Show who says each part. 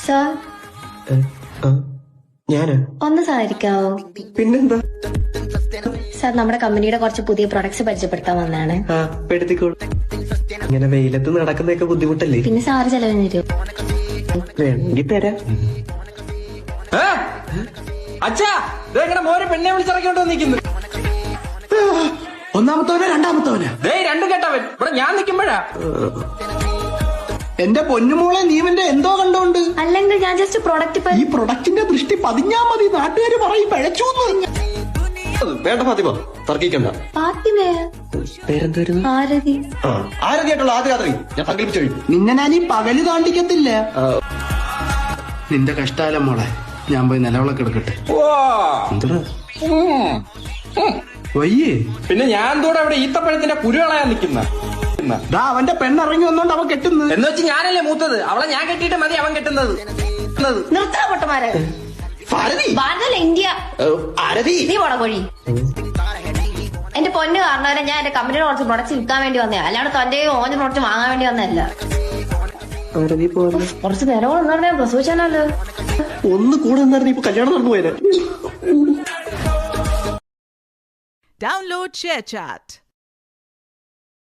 Speaker 1: Sir
Speaker 2: ഞാന്
Speaker 1: ഒന്ന് സഹായിക്കാവോ?
Speaker 2: പിന്നെന്താ?
Speaker 1: സാർ നമ്മുടെ കമ്പനിയുടെ കുറച്ച് പുതിയ പ്രൊഡക്ട്സ് പരിചയപ്പെടുത്താൻ വന്നതാണ്.
Speaker 2: പെടുത്തിക്കോളൂ. ഇങ്ങനെ വെയിലത്ത് നടക്കുന്നതൊക്കെ ബുദ്ധിമുട്ടല്ലേ?
Speaker 1: പിന്നെ സാറ് ചെലവിന് തരും.
Speaker 2: വേണമെങ്കിൽ തരാം.
Speaker 3: അച്ഛാ ഇതെങ്ങനെ മോരെ പെണ്ണെ വിളിച്ചിറക്കിയോണ്ട് നിൽക്കുന്നു.
Speaker 4: ഒന്നാമത്തവന് രണ്ടാമത്തവന്
Speaker 3: രണ്ടും കേട്ടവൻ ഇവിടെ ഞാൻ നിൽക്കുമ്പോഴാ.
Speaker 4: എന്റെ പൊന്നുമോളെ നീവന്റെ എന്തോ കണ്ടോണ്ട്.
Speaker 1: അല്ലെങ്കിൽ ഞാൻ ജസ്റ്റ് പ്രൊഡക്റ്റ്
Speaker 4: ഈ പ്രൊഡക്റ്റിന്റെ ദൃഷ്ടി പതിഞ്ഞാ മതി, നാട്ടുകാര് പറയും പിഴച്ചൂന്ന്.
Speaker 2: വേണ്ട ഫാത്തിമ, തർക്കിക്കണ്ട.
Speaker 1: ഫാത്തിമേ
Speaker 2: പേരെന്തായിരുന്നു?
Speaker 1: ആരതി.
Speaker 2: ആരതിയായിട്ടുള്ള ആദ്യ രാത്രി ഞാൻ സങ്കല്പിച്ചു കഴിഞ്ഞു.
Speaker 4: നിന്നെ ഞാൻ ഈ പകല് താണ്ടിക്കത്തില്ല. നിന്റെ കഷ്ടാലം മോളെ, ഞാൻ പോയി നിലവിളക്ക് എടുക്കട്ടെ.
Speaker 2: എന്താ
Speaker 4: വയ്യേ?
Speaker 3: പിന്നെ ഞാൻ കൂടെ അവിടെ ഈത്തപ്പഴത്തിന്റെ കുരു കളയാൻ നിൽക്കുന്ന.
Speaker 4: അവന്റെ പെണ്ണിറങ്ങി വന്നോണ്ട് അവൻ കെട്ടുന്നു.
Speaker 3: എന്ന് വെച്ച് ഞാനല്ലേ മൂത്തത്, അവളെ ഞാൻ കെട്ടിയിട്ട് മതി അവൻ കെട്ടുന്നത്.
Speaker 1: നിർത്തണ പൊട്ടന്മാരെ.
Speaker 2: ഭാരതി.
Speaker 1: ഭാരതല്ല, ഇന്ത്യ.
Speaker 2: ആരതി.
Speaker 1: നീ പോടക്കോഴി. എന്റെ പൊന്ന് കാരണവരെ ഞാൻ എന്റെ കമ്പനിയുടെ കുറച്ച് പ്രൊഡക്ട്സ് വിൽക്കാൻ വേണ്ടി വന്നേ, അല്ലാണ്ട് തന്റെ ഓന്റെ പ്രൊഡക്റ്റ് വാങ്ങാൻ വേണ്ടി വന്നതല്ല.
Speaker 2: ആരതി പോലെ
Speaker 1: കുറച്ച് നേരം കൊണ്ടാണ് ഞാൻ പ്രസവിച്ചാലോ.
Speaker 2: ഒന്ന് കൂടെ നിന്നായിരുന്നു ഇപ്പൊ കല്യാണം നടന്നു പോയത്.
Speaker 5: Download ShareChat.